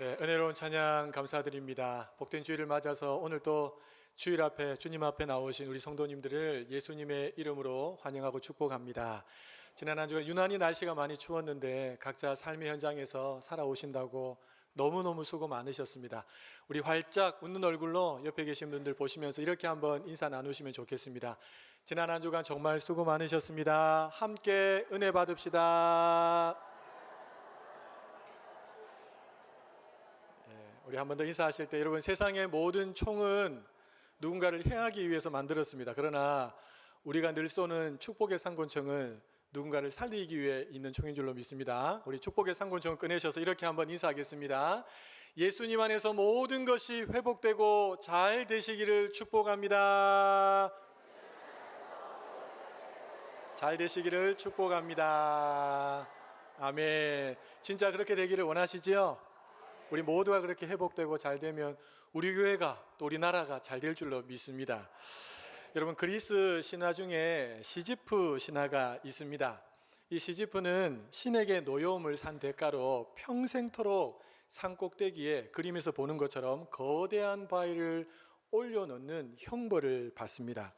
네, 은혜로운 찬양 감사드립니다. 복된 주일을 맞아서 오늘 또 주일 앞에 주님 앞에 나오신 우리 성도님들을 예수님의 이름으로 환영하고 축복합니다. 지난 한 주간 유난히 날씨가 많이 추웠는데 각자 삶의 현장에서 살아오신다고 너무너무 수고 많으셨습니다. 우리 활짝 웃는 얼굴로 옆에 계신 분들 보시면서 이렇게 한번 인사 나누시면 좋겠습니다. 지난 한 주간 정말 수고 많으셨습니다. 함께 은혜 받읍시다. 우리 한 번 더 인사하실 때 여러분, 세상의 모든 총은 누군가를 해하기 위해서 만들었습니다. 그러나 우리가 늘 쏘는 축복의 상권총은 누군가를 살리기 위해 있는 총인 줄로 믿습니다. 우리 축복의 상권총 꺼내셔서 이렇게 한번 인사하겠습니다. 예수님 안에서 모든 것이 회복되고 잘 되시기를 축복합니다. 잘 되시기를 축복합니다. 아멘. 진짜 그렇게 되기를 원하시지요? 우리 모두가 그렇게 회복되고 잘 되면 우리 교회가 또 우리나라가 잘 될 줄로 믿습니다. 여러분, 그리스 신화 중에 시지프 신화가 있습니다. 이 시지프는 신에게 노여움을 산 대가로 평생토록 산 꼭대기에 그림에서 보는 것처럼 거대한 바위를 올려놓는 형벌을 받습니다.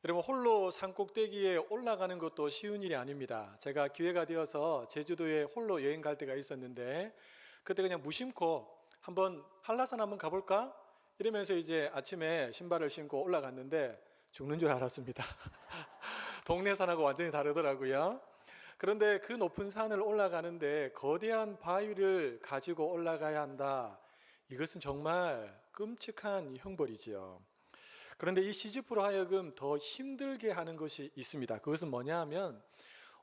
여러분, 홀로 산 꼭대기에 올라가는 것도 쉬운 일이 아닙니다. 제가 기회가 되어서 제주도에 홀로 여행 갈 때가 있었는데 그때 그냥 무심코 한번 한라산 한번 가볼까? 이러면서 이제 아침에 신발을 신고 올라갔는데 죽는 줄 알았습니다. 동네 산하고 완전히 다르더라고요. 그런데 그 높은 산을 올라가는데 거대한 바위를 가지고 올라가야 한다. 이것은 정말 끔찍한 형벌이지요. 그런데 이 시지프로 하여금 더 힘들게 하는 것이 있습니다. 그것은 뭐냐 하면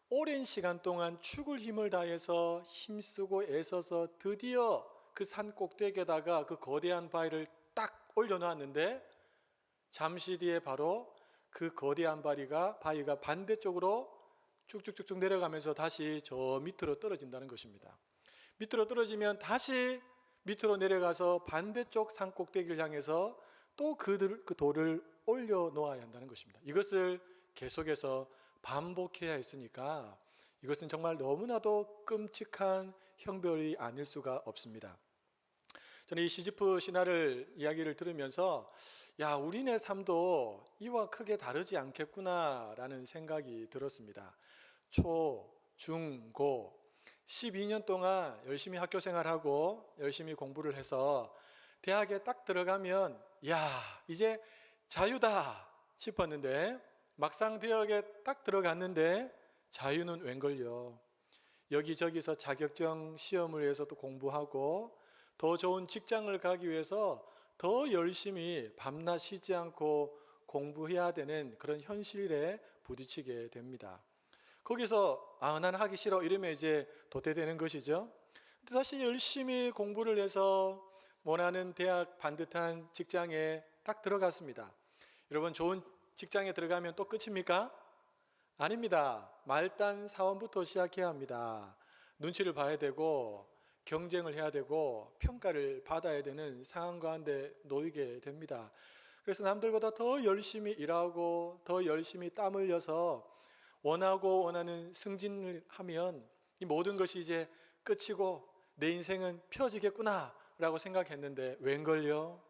오랜 시간 동안 죽을 힘을 다해서 힘쓰고 애써서 드디어 그 산 꼭대기에다가 그 거대한 바위를 딱 올려놨는데 잠시 뒤에 바로 그 거대한 바위가 반대쪽으로 쭉쭉쭉쭉 내려가면서 다시 저 밑으로 떨어진다는 것입니다. 밑으로 떨어지면 다시 밑으로 내려가서 반대쪽 산 꼭대기를 향해서 또 그 돌을 올려놓아야 한다는 것입니다. 이것을 계속해서 반복해야 했으니까 이것은 정말 너무나도 끔찍한 형벌이 아닐 수가 없습니다. 저는 이 시지프 신화를 이야기를 들으면서 우리네 삶도 이와 크게 다르지 않겠구나라는 생각이 들었습니다. 초, 중, 고 12년 동안 열심히 학교 생활하고 열심히 공부를 해서 대학에 딱 들어가면 이제 자유다 싶었는데 막상 대학에 딱 들어갔는데 자유는 웬걸요. 여기저기서 자격증 시험을 위해서 또 공부하고 더 좋은 직장을 가기 위해서 더 열심히 밤낮 쉬지 않고 공부해야 되는 그런 현실에 부딪히게 됩니다. 거기서 나는 하기 싫어 이러면 이제 도태되는 것이죠. 근데 다시 열심히 공부를 해서 원하는 대학 반듯한 직장에 딱 들어갔습니다. 여러분, 좋은 직장에 들어가면 또 끝입니까? 아닙니다. 말단 사원부터 시작해야 합니다. 눈치를 봐야 되고 경쟁을 해야 되고 평가를 받아야 되는 상황 가운데 놓이게 됩니다. 그래서 남들보다 더 열심히 일하고 더 열심히 땀 흘려서 원하는 승진을 하면 이 모든 것이 이제 끝이고 내 인생은 펴지겠구나 라고 생각했는데 웬걸요?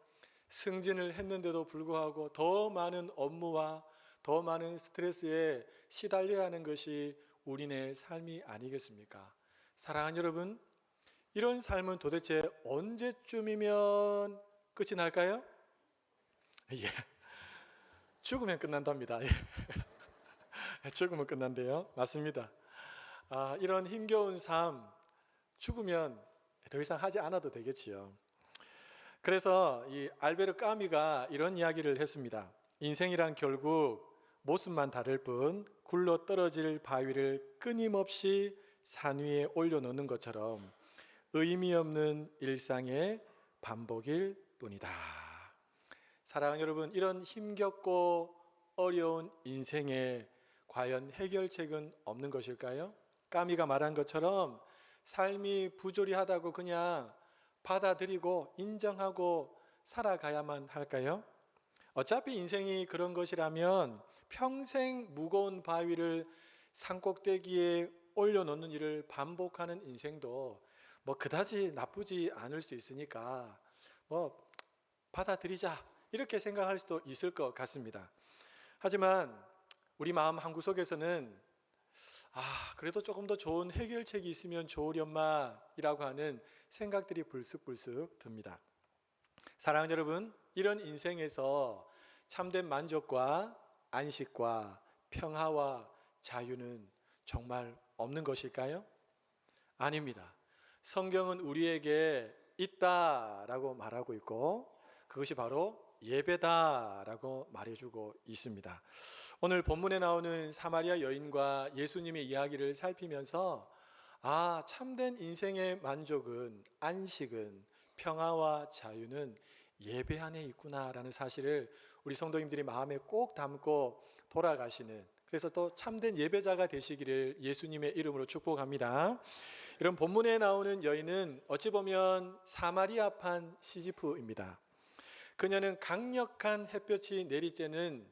승진을 했는데도 불구하고 더 많은 업무와 더 많은 스트레스에 시달려야 하는 것이 우리네 삶이 아니겠습니까? 사랑하는 여러분, 이런 삶은 도대체 언제쯤이면 끝이 날까요? 죽으면 끝난답니다. 죽으면 끝난대요. 맞습니다. 이런 힘겨운 삶, 죽으면 더 이상 하지 않아도 되겠지요. 그래서 이 알베르 까미가 이런 이야기를 했습니다. 인생이란 결국 모습만 다를 뿐 굴러 떨어질 바위를 끊임없이 산 위에 올려놓는 것처럼 의미 없는 일상의 반복일 뿐이다. 사랑하는 여러분, 이런 힘겹고 어려운 인생에 과연 해결책은 없는 것일까요? 까미가 말한 것처럼 삶이 부조리하다고 그냥 받아들이고 인정하고 살아가야만 할까요? 어차피 인생이 그런 것이라면 평생 무거운 바위를 산꼭대기에 올려놓는 일을 반복하는 인생도 뭐 그다지 나쁘지 않을 수 있으니까 뭐 받아들이자 이렇게 생각할 수도 있을 것 같습니다. 하지만 우리 마음 한구석에서는 그래도 조금 더 좋은 해결책이 있으면 좋으련마이라고 하는 생각들이 불쑥불쑥 듭니다. 사랑하는 여러분, 이런 인생에서 참된 만족과 안식과 평화와 자유는 정말 없는 것일까요? 아닙니다. 성경은 우리에게 있다라고 말하고 있고 그것이 바로 예배다라고 말해주고 있습니다. 오늘 본문에 나오는 사마리아 여인과 예수님의 이야기를 살피면서 참된 인생의 만족은, 안식은, 평화와 자유는 예배 안에 있구나라는 사실을 우리 성도님들이 마음에 꼭 담고 돌아가시는, 그래서 또 참된 예배자가 되시기를 예수님의 이름으로 축복합니다. 이런 본문에 나오는 여인은 어찌 보면 사마리아판 시지프입니다. 그녀는 강력한 햇볕이 내리쬐는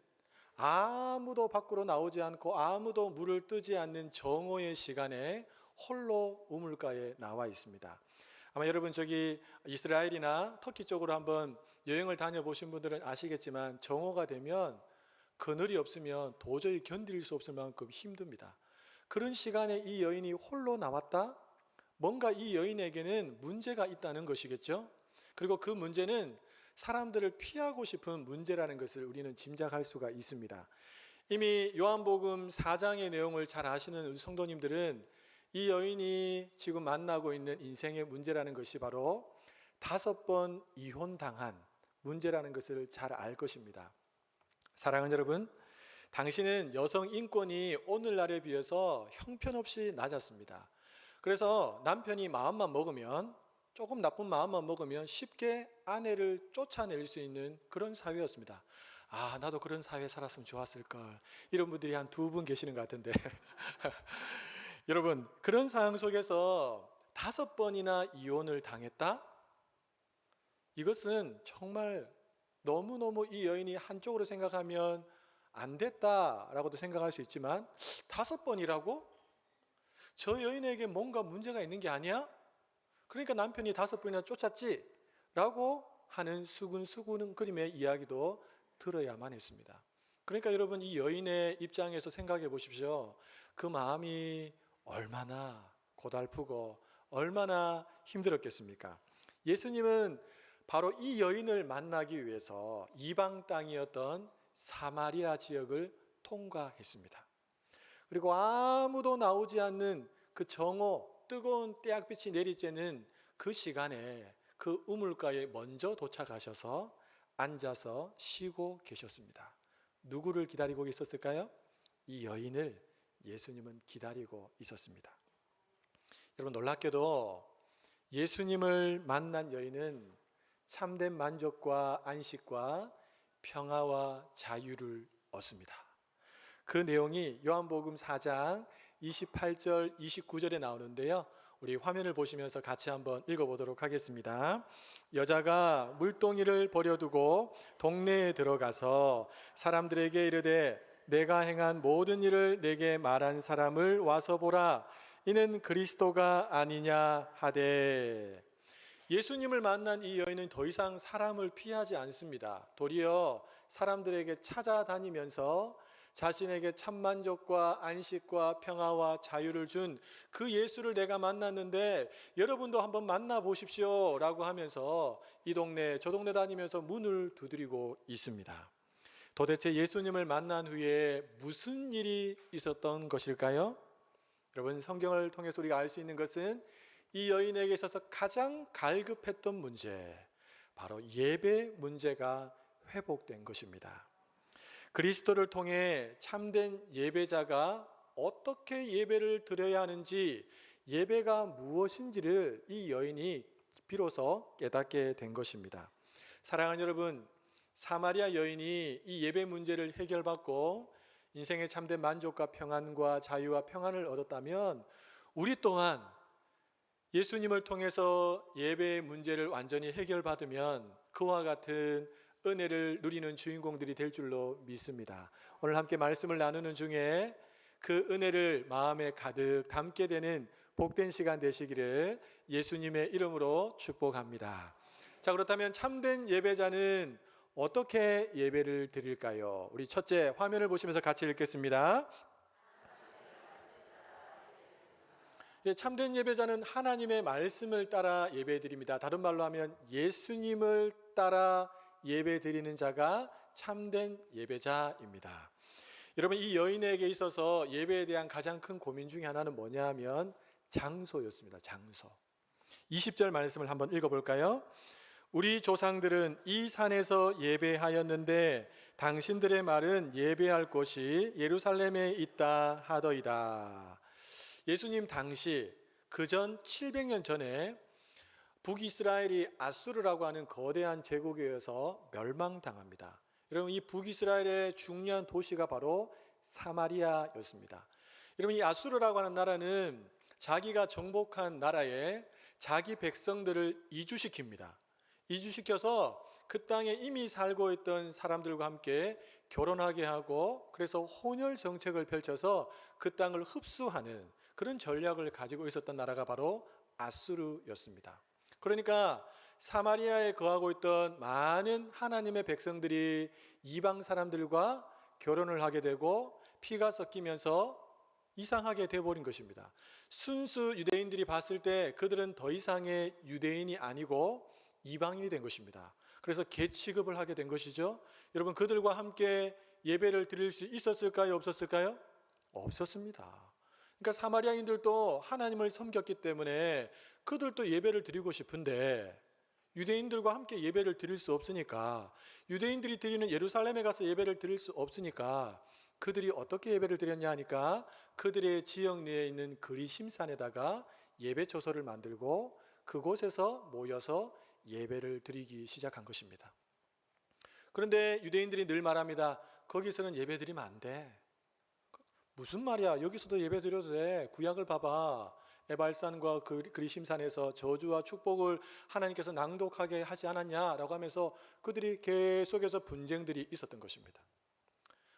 아무도 밖으로 나오지 않고 아무도 물을 뜨지 않는 정오의 시간에 홀로 우물가에 나와 있습니다. 아마 여러분 저기 이스라엘이나 터키 쪽으로 한번 여행을 다녀보신 분들은 아시겠지만 정오가 되면 그늘이 없으면 도저히 견딜 수 없을 만큼 힘듭니다. 그런 시간에 이 여인이 홀로 나왔다? 뭔가 이 여인에게는 문제가 있다는 것이겠죠. 그리고 그 문제는 사람들을 피하고 싶은 문제라는 것을 우리는 짐작할 수가 있습니다. 이미 요한복음 4장의 내용을 잘 아시는 우리 성도님들은 이 여인이 지금 만나고 있는 인생의 문제라는 것이 바로 5번 이혼당한 문제라는 것을 잘 알 것입니다. 사랑하는 여러분, 당시는 여성 인권이 오늘날에 비해서 형편없이 낮았습니다. 그래서 남편이 마음만 먹으면, 조금 나쁜 마음만 먹으면 쉽게 아내를 쫓아낼 수 있는 그런 사회였습니다. 나도 그런 사회에 살았으면 좋았을걸. 이런 분들이 한 2분 계시는 것 같은데 여러분, 그런 상황 속에서 5번이나 이혼을 당했다? 이것은 정말 너무너무 이 여인이 한쪽으로 생각하면 안 됐다라고도 생각할 수 있지만 5번이라고? 저 여인에게 뭔가 문제가 있는 게 아니야? 그러니까 남편이 5번이나 쫓았지? 라고 하는 수근수근거림의 이야기도 들어야만 했습니다. 그러니까 여러분, 이 여인의 입장에서 생각해 보십시오. 그 마음이 얼마나 고달프고 얼마나 힘들었겠습니까? 예수님은 바로 이 여인을 만나기 위해서 이방 땅이었던 사마리아 지역을 통과했습니다. 그리고 아무도 나오지 않는 그 정오, 뜨거운 태양빛이 내리쬐는 그 시간에 그 우물가에 먼저 도착하셔서 앉아서 쉬고 계셨습니다. 누구를 기다리고 있었을까요? 이 여인을 예수님은 기다리고 있었습니다. 여러분, 놀랍게도 예수님을 만난 여인은 참된 만족과 안식과 평화와 자유를 얻습니다. 그 내용이 요한복음 4장 28절 29절에 나오는데요, 우리 화면을 보시면서 같이 한번 읽어보도록 하겠습니다. 여자가 물동이를 버려두고 동네에 들어가서 사람들에게 이르되 내가 행한 모든 일을 내게 말한 사람을 와서 보라, 이는 그리스도가 아니냐 하되. 예수님을 만난 이 여인은 더 이상 사람을 피하지 않습니다. 도리어 사람들에게 찾아다니면서 자신에게 참만족과 안식과 평화와 자유를 준 그 예수를 내가 만났는데 여러분도 한번 만나보십시오 라고 하면서 이 동네 저 동네 다니면서 문을 두드리고 있습니다. 도대체 예수님을 만난 후에 무슨 일이 있었던 것일까요? 여러분, 성경을 통해서 우리가 알 수 있는 것은 이 여인에게 있어서 가장 갈급했던 문제, 바로 예배 문제가 회복된 것입니다. 그리스도를 통해 참된 예배자가 어떻게 예배를 드려야 하는지, 예배가 무엇인지를 이 여인이 비로소 깨닫게 된 것입니다. 사랑하는 여러분, 사마리아 여인이 이 예배 문제를 해결받고 인생의 참된 만족과 평안과 자유와 평안을 얻었다면 우리 또한 예수님을 통해서 예배의 문제를 완전히 해결받으면 그와 같은 은혜를 누리는 주인공들이 될 줄로 믿습니다. 오늘 함께 말씀을 나누는 중에 그 은혜를 마음에 가득 담게 되는 복된 시간 되시기를 예수님의 이름으로 축복합니다. 자, 그렇다면 참된 예배자는 어떻게 예배를 드릴까요? 우리 첫째 화면을 보시면서 같이 읽겠습니다. 참된 예배자는 하나님의 말씀을 따라 예배드립니다. 다른 말로 하면 예수님을 따라 예배드리는 자가 참된 예배자입니다. 여러분, 이 여인에게 있어서 예배에 대한 가장 큰 고민 중에 하나는 뭐냐 하면 장소였습니다. 장소. 20절 말씀을 한번 읽어볼까요? 우리 조상들은 이 산에서 예배하였는데 당신들의 말은 예배할 곳이 예루살렘에 있다 하더이다. 예수님 당시 그전 700년 전에 북이스라엘이 아수르라고 하는 거대한 제국에 의해서 멸망당합니다. 여러분, 이 북이스라엘의 중요한 도시가 바로 사마리아였습니다. 여러분, 이 아수르라고 하는 나라는 자기가 정복한 나라에 자기 백성들을 이주시킵니다. 이주시켜서 그 땅에 이미 살고 있던 사람들과 함께 결혼하게 하고, 그래서 혼혈 정책을 펼쳐서 그 땅을 흡수하는 그런 전략을 가지고 있었던 나라가 바로 아수르였습니다. 그러니까 사마리아에 거하고 있던 많은 하나님의 백성들이 이방 사람들과 결혼을 하게 되고 피가 섞이면서 이상하게 되어버린 것입니다. 순수 유대인들이 봤을 때 그들은 더 이상의 유대인이 아니고 이방인이 된 것입니다. 그래서 개 취급을 하게 된 것이죠. 여러분, 그들과 함께 예배를 드릴 수 있었을까요? 없었을까요? 없었습니다. 그러니까 사마리아인들도 하나님을 섬겼기 때문에 그들도 예배를 드리고 싶은데 유대인들과 함께 예배를 드릴 수 없으니까, 유대인들이 드리는 예루살렘에 가서 예배를 드릴 수 없으니까 그들이 어떻게 예배를 드렸냐 하니까 그들의 지역 내에 있는 그리심산에다가 예배 초소를 만들고 그곳에서 모여서 예배를 드리기 시작한 것입니다. 그런데 유대인들이 늘 말합니다. 거기서는 예배 드리면 안 돼. 무슨 말이야? 여기서도 예배 드려도 돼. 구약을 봐봐. 에발산과 그리심산에서 저주와 축복을 하나님께서 낭독하게 하지 않았냐라고 하면서 그들이 계속해서 분쟁들이 있었던 것입니다.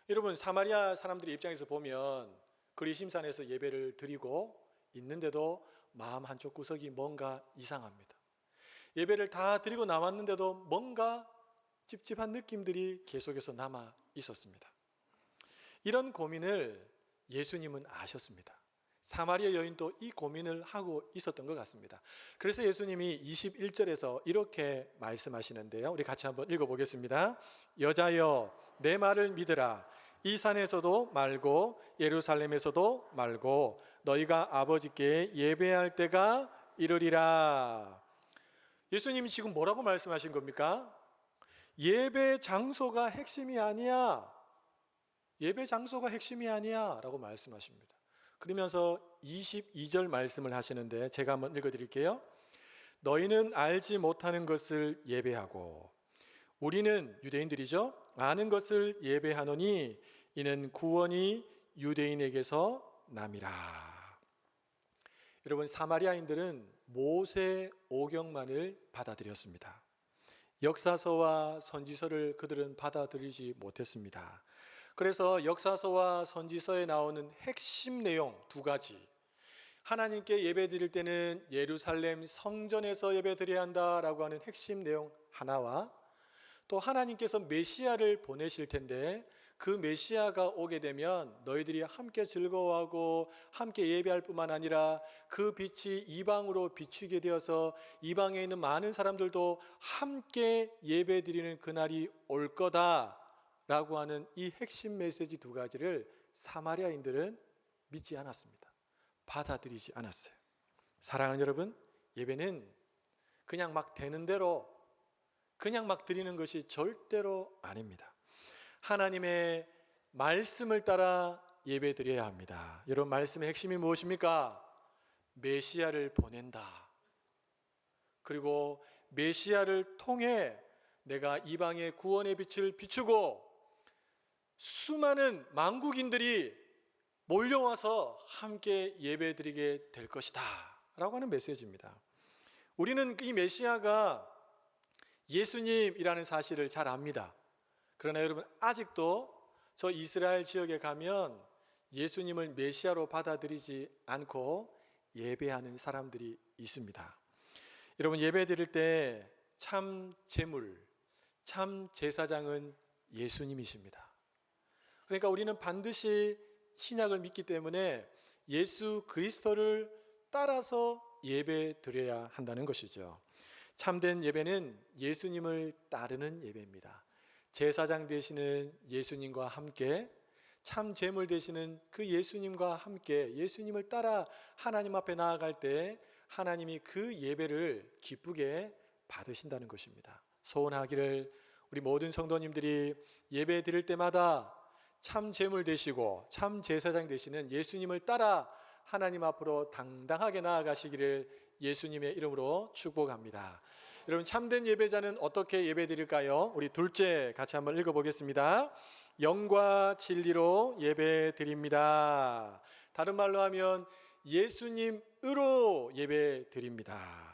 여러분, 사마리아 사람들의 입장에서 보면 그리심산에서 예배를 드리고 있는데도 마음 한쪽 구석이 뭔가 이상합니다. 예배를 다 드리고 나왔는데도 뭔가 찝찝한 느낌들이 계속해서 남아 있었습니다. 이런 고민을 예수님은 아셨습니다. 사마리아 여인도 이 고민을 하고 있었던 것 같습니다. 그래서 예수님이 21절에서 이렇게 말씀하시는데요. 우리 같이 한번 읽어보겠습니다. 여자여, 내 말을 믿으라. 이 산에서도 말고 예루살렘에서도 말고 너희가 아버지께 예배할 때가 이르리라. 예수님이 지금 뭐라고 말씀하신 겁니까? 예배 장소가 핵심이 아니야. 예배 장소가 핵심이 아니야 라고 말씀하십니다. 그러면서 22절 말씀을 하시는데 제가 한번 읽어드릴게요. 너희는 알지 못하는 것을 예배하고 우리는, 유대인들이죠, 아는 것을 예배하노니 이는 구원이 유대인에게서 남이라. 여러분, 사마리아인들은 모세 오경만을 받아들였습니다. 역사서와 선지서를 그들은 받아들이지 못했습니다. 그래서 역사서와 선지서에 나오는 핵심 내용 두 가지, 하나님께 예배 드릴 때는 예루살렘 성전에서 예배 드려야 한다라고 하는 핵심 내용 하나와, 또 하나님께서 메시아를 보내실 텐데 그 메시아가 오게 되면 너희들이 함께 즐거워하고 함께 예배할 뿐만 아니라 그 빛이 이방으로 비추게 되어서 이방에 있는 많은 사람들도 함께 예배 드리는 그날이 올 거다라고 하는 이 핵심 메시지 두 가지를 사마리아인들은 믿지 않았습니다. 받아들이지 않았어요. 사랑하는 여러분, 예배는 그냥 막 되는 대로 그냥 막 드리는 것이 절대로 아닙니다. 하나님의 말씀을 따라 예배 드려야 합니다. 여러분, 말씀의 핵심이 무엇입니까? 메시아를 보낸다. 그리고 메시아를 통해 내가 이방의 구원의 빛을 비추고 수많은 만국인들이 몰려와서 함께 예배 드리게 될 것이다 라고 하는 메시지입니다. 우리는 이 메시아가 예수님이라는 사실을 잘 압니다. 그러나 여러분, 아직도 저 이스라엘 지역에 가면 예수님을 메시아로 받아들이지 않고 예배하는 사람들이 있습니다. 여러분, 예배 드릴 때 참 제물, 참 제사장은 예수님이십니다. 그러니까 우리는 반드시 신약을 믿기 때문에 예수 그리스도를 따라서 예배 드려야 한다는 것이죠. 참된 예배는 예수님을 따르는 예배입니다. 제사장 되시는 예수님과 함께, 참 제물 되시는 그 예수님과 함께 예수님을 따라 하나님 앞에 나아갈 때 하나님이 그 예배를 기쁘게 받으신다는 것입니다. 소원하기를 우리 모든 성도님들이 예배 드릴 때마다 참 제물 되시고 참 제사장 되시는 예수님을 따라 하나님 앞으로 당당하게 나아가시기를 예수님의 이름으로 축복합니다. 여러분, 참된 예배자는 어떻게 예배 드릴까요? 우리 둘째 같이 한번 읽어보겠습니다. 영과 진리로 예배 드립니다. 다른 말로 하면 예수님으로 예배 드립니다.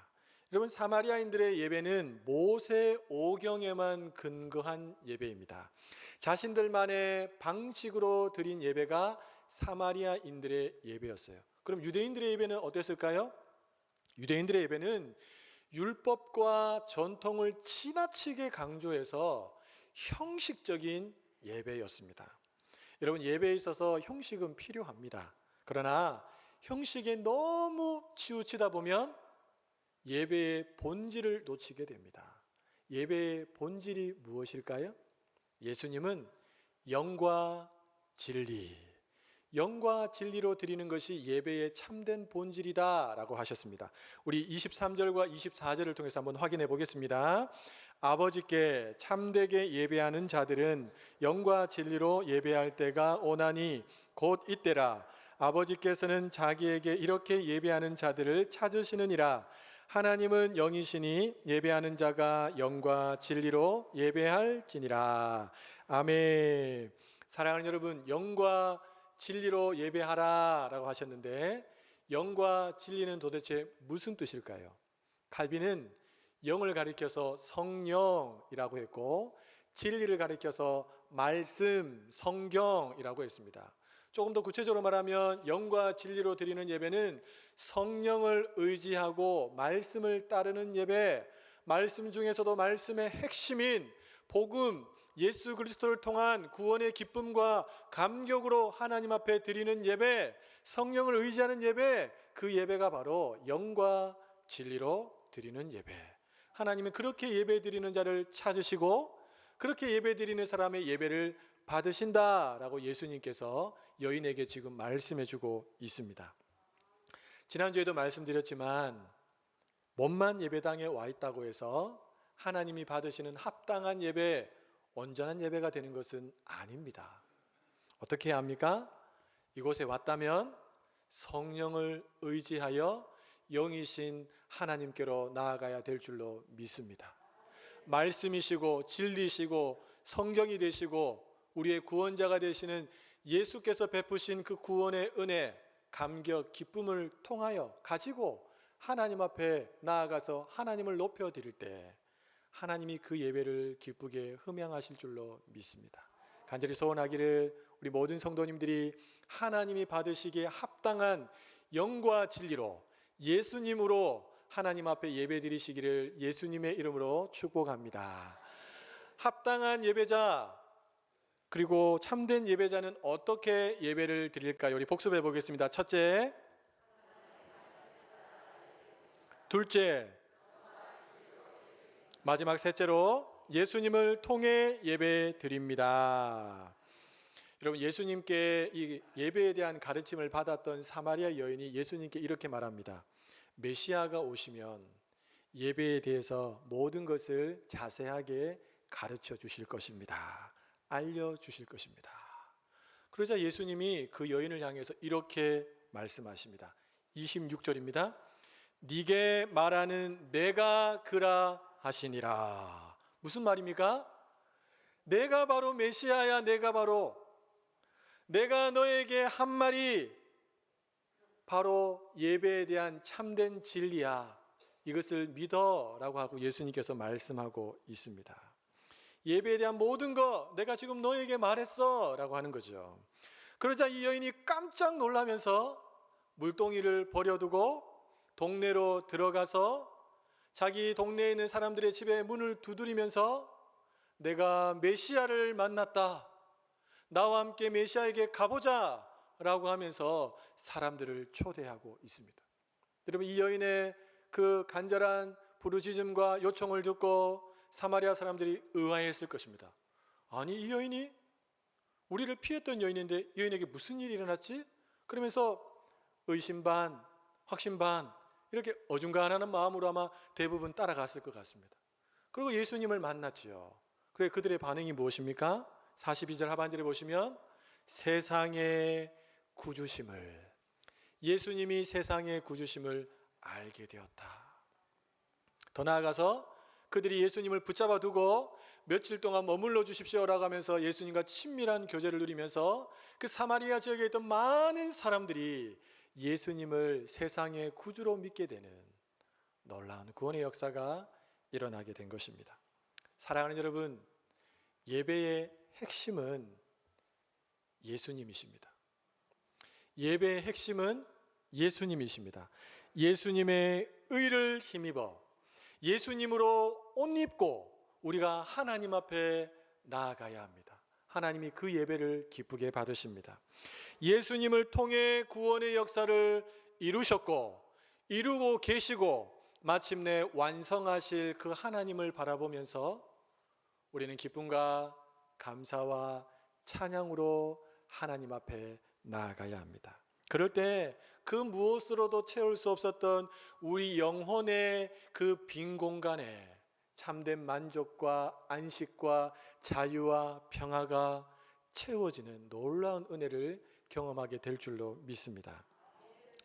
여러분, 사마리아인들의 예배는 모세 오경에만 근거한 예배입니다. 자신들만의 방식으로 드린 예배가 사마리아인들의 예배였어요. 그럼 유대인들의 예배는 어땠을까요? 유대인들의 예배는 율법과 전통을 지나치게 강조해서 형식적인 예배였습니다. 여러분, 예배에 있어서 형식은 필요합니다. 그러나 형식에 너무 치우치다 보면 예배의 본질을 놓치게 됩니다. 예배의 본질이 무엇일까요? 예수님은 영과 진리, 영과 진리로 드리는 것이 예배의 참된 본질이다 라고 하셨습니다. 우리 23절과 24절을 통해서 한번 확인해 보겠습니다. 아버지께 참되게 예배하는 자들은 영과 진리로 예배할 때가 오나니 곧 이때라. 아버지께서는 자기에게 이렇게 예배하는 자들을 찾으시느니라. 하나님은 영이시니 예배하는 자가 영과 진리로 예배할지니라. 아멘. 사랑하는 여러분, 영과 진리로 예배하라 라고 하셨는데, 영과 진리는 도대체 무슨 뜻일까요? 칼빈은 영을 가리켜서 성령이라고 했고, 진리를 가리켜서 말씀, 성경이라고 했습니다. 조금 더 구체적으로 말하면 영과 진리로 드리는 예배는 성령을 의지하고 말씀을 따르는 예배, 말씀 중에서도 말씀의 핵심인 복음, 예수 그리스도를 통한 구원의 기쁨과 감격으로 하나님 앞에 드리는 예배, 성령을 의지하는 예배, 그 예배가 바로 영과 진리로 드리는 예배. 하나님은 그렇게 예배 드리는 자를 찾으시고 그렇게 예배 드리는 사람의 예배를 받으신다라고 예수님께서 여인에게 지금 말씀해 주고 있습니다. 지난주에도 말씀드렸지만 몸만 예배당에 와 있다고 해서 하나님이 받으시는 합당한 예배, 온전한 예배가 되는 것은 아닙니다. 어떻게 해야 합니까? 이곳에 왔다면 성령을 의지하여 영이신 하나님께로 나아가야 될 줄로 믿습니다. 말씀이시고 진리시고 성경이 되시고 우리의 구원자가 되시는 예수께서 베푸신 그 구원의 은혜, 감격, 기쁨을 통하여 가지고 하나님 앞에 나아가서 하나님을 높여드릴 때 하나님이 그 예배를 기쁘게 흠양하실 줄로 믿습니다. 간절히 소원하기를 우리 모든 성도님들이 하나님이 받으시기에 합당한 영과 진리로 예수님으로 하나님 앞에 예배 드리시기를 예수님의 이름으로 축복합니다. 합당한 예배자, 그리고 참된 예배자는 어떻게 예배를 드릴까요? 우리 복습해 보겠습니다. 첫째, 둘째, 마지막 셋째로 예수님을 통해 예배 드립니다. 여러분, 예수님께 이 예배에 대한 가르침을 받았던 사마리아 여인이 예수님께 이렇게 말합니다. 메시아가 오시면 예배에 대해서 모든 것을 자세하게 가르쳐 주실 것입니다. 알려주실 것입니다. 그러자 예수님이 그 여인을 향해서 이렇게 말씀하십니다. 26절입니다. 네게 말하는 내가 그라 하시니라. 무슨 말입니까? 내가 바로 메시아야. 내가 너에게 한 말이 바로 예배에 대한 참된 진리야. 이것을 믿어라고 하고 예수님께서 말씀하고 있습니다. 예배에 대한 모든 거 내가 지금 너에게 말했어 라고 하는 거죠. 그러자 이 여인이 깜짝 놀라면서 물동이를 버려두고 동네로 들어가서 자기 동네에 있는 사람들의 집에 문을 두드리면서 내가 메시아를 만났다, 나와 함께 메시아에게 가보자 라고 하면서 사람들을 초대하고 있습니다. 여러분, 이 여인의 그 간절한 부르짖음과 요청을 듣고 사마리아 사람들이 의아했을 것입니다. 아니, 이 여인이 우리를 피했던 여인인데 이 여인에게 무슨 일이 일어났지? 그러면서 의심 반, 확신 반, 이렇게 어중간하는 마음으로 아마 대부분 따라갔을 것 같습니다. 그리고 예수님을 만났지요. 그래, 그들의 반응이 무엇입니까? 42절 하반절에 보시면 세상의 구주심을, 예수님이 세상의 구주심을 알게 되었다. 더 나아가서 그들이 예수님을 붙잡아 두고 며칠 동안 머물러 주십시오라고 하면서 예수님과 친밀한 교제를 누리면서 그 사마리아 지역에 있던 많은 사람들이 예수님을 세상의 구주로 믿게 되는 놀라운 구원의 역사가 일어나게 된 것입니다. 사랑하는 여러분, 예배의 핵심은 예수님이십니다. 예배의 핵심은 예수님이십니다. 예수님의 의를 힘입어 예수님으로 옷 입고 우리가 하나님 앞에 나아가야 합니다. 하나님이 그 예배를 기쁘게 받으십니다. 예수님을 통해 구원의 역사를 이루셨고 이루고 계시고 마침내 완성하실 그 하나님을 바라보면서 우리는 기쁨과 감사와 찬양으로 하나님 앞에 나아가야 합니다. 그럴 때 그 무엇으로도 채울 수 없었던 우리 영혼의 그 빈 공간에 참된 만족과 안식과 자유와 평화가 채워지는 놀라운 은혜를 경험하게 될 줄로 믿습니다.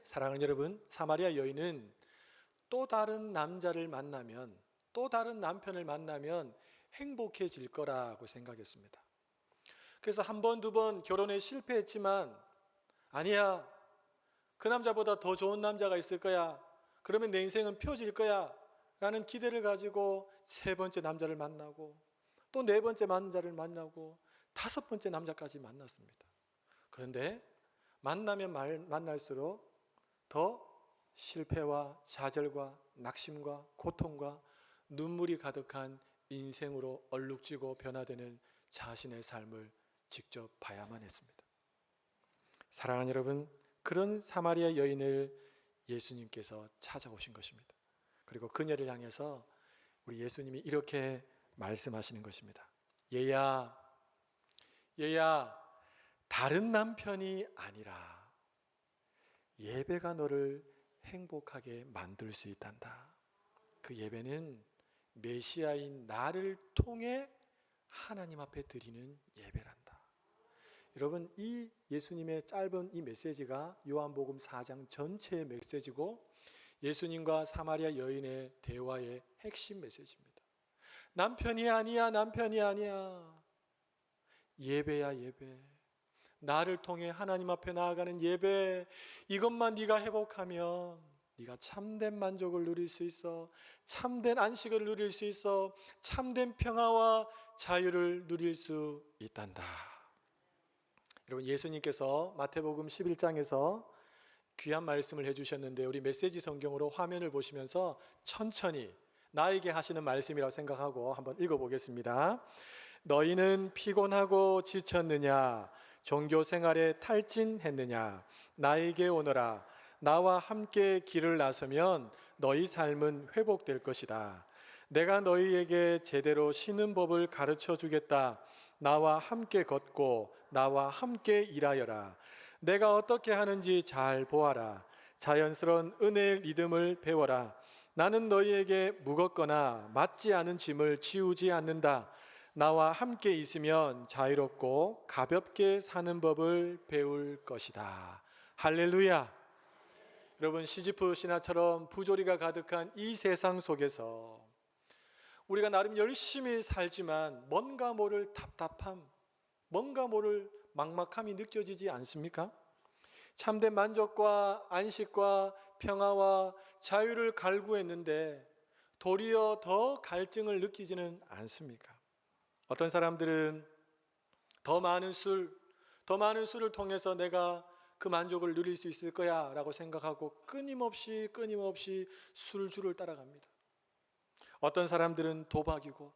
사랑하는 여러분, 사마리아 여인은 또 다른 남자를 만나면, 또 다른 남편을 만나면 행복해질 거라고 생각했습니다. 그래서 한 번, 두 번 결혼에 실패했지만 아니야, 그 남자보다 더 좋은 남자가 있을 거야, 그러면 내 인생은 펴질 거야 라는 기대를 가지고 세 번째 남자를 만나고 또 네 번째 남자를 만나고 다섯 번째 남자까지 만났습니다. 그런데 만나면 만날수록 더 실패와 좌절과 낙심과 고통과 눈물이 가득한 인생으로 얼룩지고 변화되는 자신의 삶을 직접 봐야만 했습니다. 사랑하는 여러분, 그런 사마리아 여인을 예수님께서 찾아오신 것입니다. 그리고 그녀를 향해서 우리 예수님이 이렇게 말씀하시는 것입니다. 얘야, 다른 남편이 아니라 예배가 너를 행복하게 만들 수 있단다. 그 예배는 메시아인 나를 통해 하나님 앞에 드리는 예배란다. 여러분, 이 예수님의 짧은 이 메시지가 요한복음 4장 전체의 메시지고 예수님과 사마리아 여인의 대화의 핵심 메시지입니다. 남편이 아니야, 남편이 아니야. 예배야, 예배. 나를 통해 하나님 앞에 나아가는 예배, 이것만 네가 회복하면 네가 참된 만족을 누릴 수 있어, 참된 안식을 누릴 수 있어, 참된 평화와 자유를 누릴 수 있단다. 여러분, 예수님께서 마태복음 11장에서 귀한 말씀을 해주셨는데 우리 메시지 성경으로 화면을 보시면서 천천히 나에게 하시는 말씀이라고 생각하고 한번 읽어보겠습니다. 너희는 피곤하고 지쳤느냐? 종교 생활에 탈진했느냐? 나에게 오너라. 나와 함께 길을 나서면 너희 삶은 회복될 것이다. 내가 너희에게 제대로 쉬는 법을 가르쳐 주겠다. 나와 함께 걷고 나와 함께 일하여라. 내가 어떻게 하는지 잘 보아라. 자연스러운 은혜의 리듬을 배워라. 나는 너희에게 무겁거나 맞지 않은 짐을 지우지 않는다. 나와 함께 있으면 자유롭고 가볍게 사는 법을 배울 것이다. 할렐루야. 여러분, 시지프 신화처럼 부조리가 가득한 이 세상 속에서 우리가 나름 열심히 살지만 뭔가 모를 답답함, 뭔가 모를 막막함이 느껴지지 않습니까? 참된 만족과 안식과 평화와 자유를 갈구했는데 도리어 더 갈증을 느끼지는 않습니까? 어떤 사람들은 더 많은 술을 통해서 내가 그 만족을 누릴 수 있을 거야 라고 생각하고 끊임없이 술주를 따라갑니다. 어떤 사람들은 도박이고,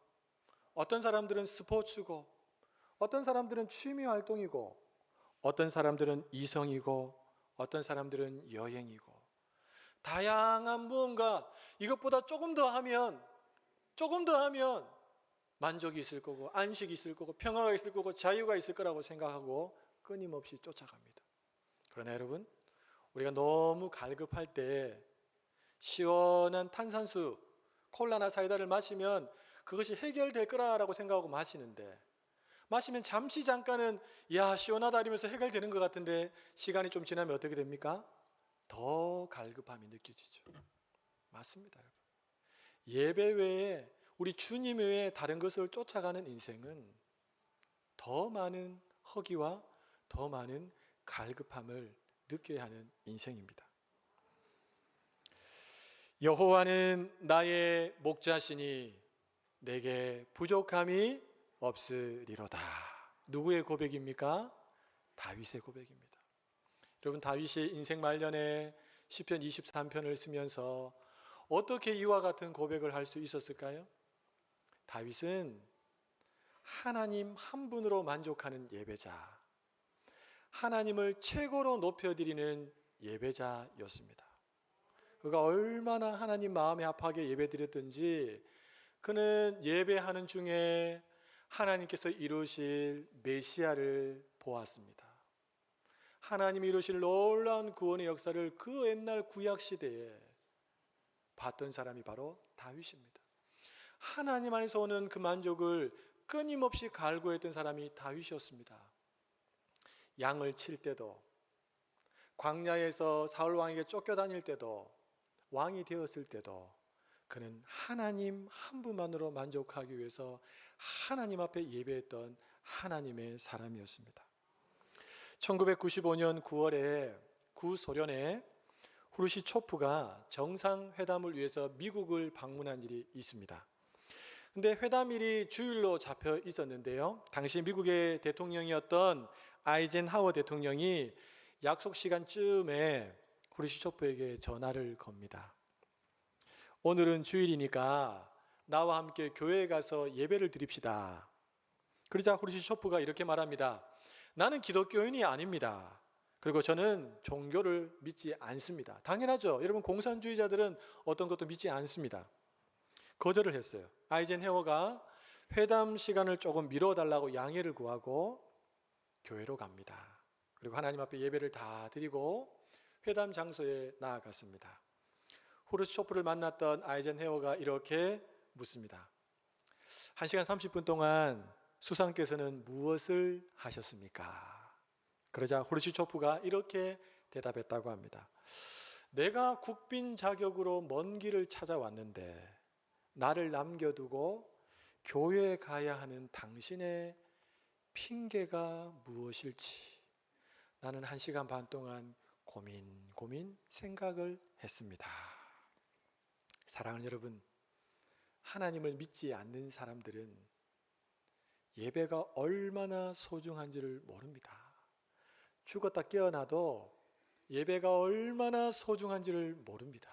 어떤 사람들은 스포츠고, 어떤 사람들은 취미 활동이고, 어떤 사람들은 이성이고, 어떤 사람들은 여행이고, 다양한 무언가, 이것보다 조금 더 하면 만족이 있을 거고, 안식이 있을 거고, 평화가 있을 거고, 자유가 있을 거라고 생각하고 끊임없이 쫓아갑니다. 그러나 여러분, 우리가 너무 갈급할 때 시원한 탄산수, 콜라나 사이다를 마시면 그것이 해결될 거라고 생각하고 마시는데, 마시면 잠깐은 야 시원하다 이러면서 해결되는 것 같은데 시간이 좀 지나면 어떻게 됩니까? 더 갈급함이 느껴지죠. 맞습니다, 여러분. 예배 외에, 우리 주님 외에 다른 것을 쫓아가는 인생은 더 많은 허기와 더 많은 갈급함을 느껴야 하는 인생입니다. 여호와는 나의 목자시니 내게 부족함이 없으리로다. 누구의 고백입니까? 다윗의 고백입니다. 여러분, 다윗이 인생 말년에 시편 23편을 쓰면서 어떻게 이와 같은 고백을 할 수 있었을까요? 다윗은 하나님 한 분으로 만족하는 예배자, 하나님을 최고로 높여드리는 예배자였습니다. 그가 얼마나 하나님 마음에 합하게 예배드렸든지 그는 예배하는 중에 하나님께서 이루실 메시아를 보았습니다. 하나님이 이루실 놀라운 구원의 역사를 그 옛날 구약시대에 봤던 사람이 바로 다윗입니다. 하나님 안에서 오는 그 만족을 끊임없이 갈구했던 사람이 다윗이었습니다. 양을 칠 때도, 광야에서 사울 왕에게 쫓겨다닐 때도, 왕이 되었을 때도 그는 하나님 한 분만으로 만족하기 위해서 하나님 앞에 예배했던 하나님의 사람이었습니다. 1995년 9월에 구소련의 후르시초프가 정상회담을 위해서 미국을 방문한 일이 있습니다. 근데 회담일이 주일로 잡혀 있었는데요, 당시 미국의 대통령이었던 아이젠하워 대통령이 약속 시간쯤에 후르시초프에게 전화를 겁니다. 오늘은 주일이니까 나와 함께 교회에 가서 예배를 드립시다. 그러자 후르시초프가 이렇게 말합니다. 나는 기독교인이 아닙니다. 그리고 저는 종교를 믿지 않습니다. 당연하죠. 여러분, 공산주의자들은 어떤 것도 믿지 않습니다. 거절을 했어요. 아이젠하워가 회담 시간을 조금 미뤄달라고 양해를 구하고 교회로 갑니다. 그리고 하나님 앞에 예배를 다 드리고 회담 장소에 나아갔습니다. 후르시초프를 만났던 아이젠하워가 이렇게 묻습니다. 1시간 30분 동안 수상께서는 무엇을 하셨습니까? 그러자 후르시초프가 이렇게 대답했다고 합니다. 내가 국빈 자격으로 먼 길을 찾아왔는데 나를 남겨두고 교회에 가야 하는 당신의 핑계가 무엇일지 나는 1시간 반 동안 고민 생각을 했습니다. 사랑하는 여러분, 하나님을 믿지 않는 사람들은 예배가 얼마나 소중한지를 모릅니다. 죽었다 깨어나도 예배가 얼마나 소중한지를 모릅니다.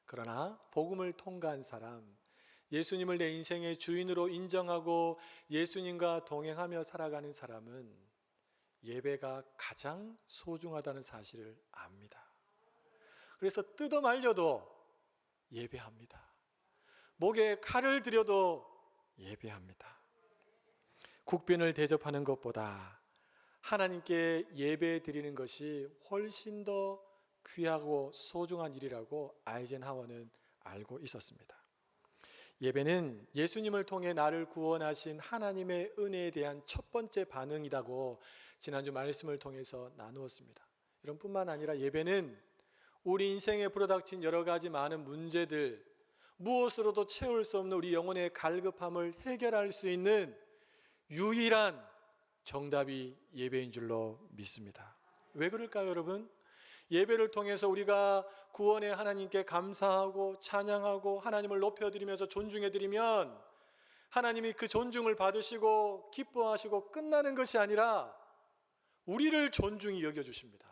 그러나 복음을 통과한 사람, 예수님을 내 인생의 주인으로 인정하고 예수님과 동행하며 살아가는 사람은 예배가 가장 소중하다는 사실을 압니다. 그래서 뜯어 말려도 예배합니다. 목에 칼을 들여도 예배합니다. 국빈을 대접하는 것보다 하나님께 예배 드리는 것이 훨씬 더 귀하고 소중한 일이라고 아이젠하워는 알고 있었습니다. 예배는 예수님을 통해 나를 구원하신 하나님의 은혜에 대한 첫 번째 반응이라고 지난주 말씀을 통해서 나누었습니다. 이런 뿐만 아니라 예배는 우리 인생에 불어닥친 여러 가지 많은 문제들, 무엇으로도 채울 수 없는 우리 영혼의 갈급함을 해결할 수 있는 유일한 정답이 예배인 줄로 믿습니다. 왜 그럴까요, 여러분? 예배를 통해서 우리가 구원의 하나님께 감사하고 찬양하고 하나님을 높여드리면서 존중해드리면 하나님이 그 존중을 받으시고 기뻐하시고 끝나는 것이 아니라 우리를 존중히 여겨주십니다.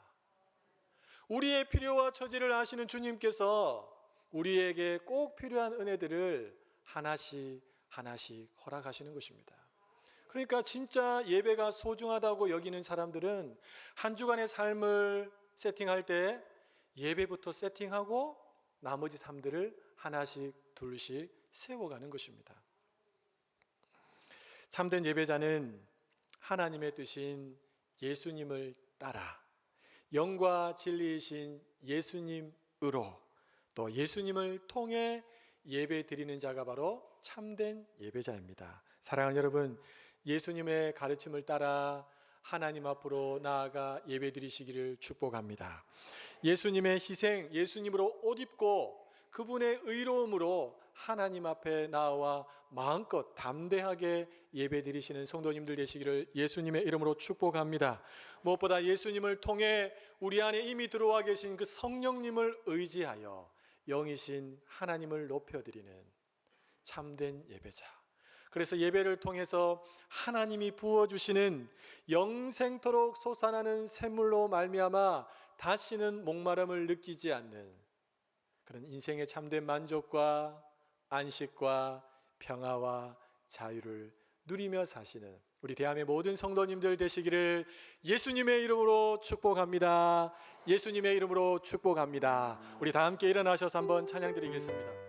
우리의 필요와 처지를 아시는 주님께서 우리에게 꼭 필요한 은혜들을 하나씩 하나씩 허락하시는 것입니다. 그러니까 진짜 예배가 소중하다고 여기는 사람들은 한 주간의 삶을 세팅할 때 예배부터 세팅하고 나머지 삶들을 하나씩 둘씩 세워가는 것입니다. 참된 예배자는 하나님의 뜻인 예수님을 따라 영과 진리이신 예수님으로 또 예수님을 통해 예배 드리는 자가 바로 참된 예배자입니다. 사랑하는 여러분, 예수님의 가르침을 따라 하나님 앞으로 나아가 예배 드리시기를 축복합니다. 예수님의 희생, 예수님으로 옷 입고 그분의 의로움으로 하나님 앞에 나와 마음껏 담대하게 예배 드리시는 성도님들 되시기를 예수님의 이름으로 축복합니다. 무엇보다 예수님을 통해 우리 안에 이미 들어와 계신 그 성령님을 의지하여 영이신 하나님을 높여드리는 참된 예배자. 그래서 예배를 통해서 하나님이 부어주시는 영생토록 솟아나는 샘물로 말미암아 다시는 목마름을 느끼지 않는 그런 인생의 참된 만족과 안식과 평화와 자유를 누리며 사시는 우리 대한민국 모든 성도님들 되시기를 예수님의 이름으로 축복합니다. 예수님의 이름으로 축복합니다. 우리 다 함께 일어나셔서 한번 찬양 드리겠습니다.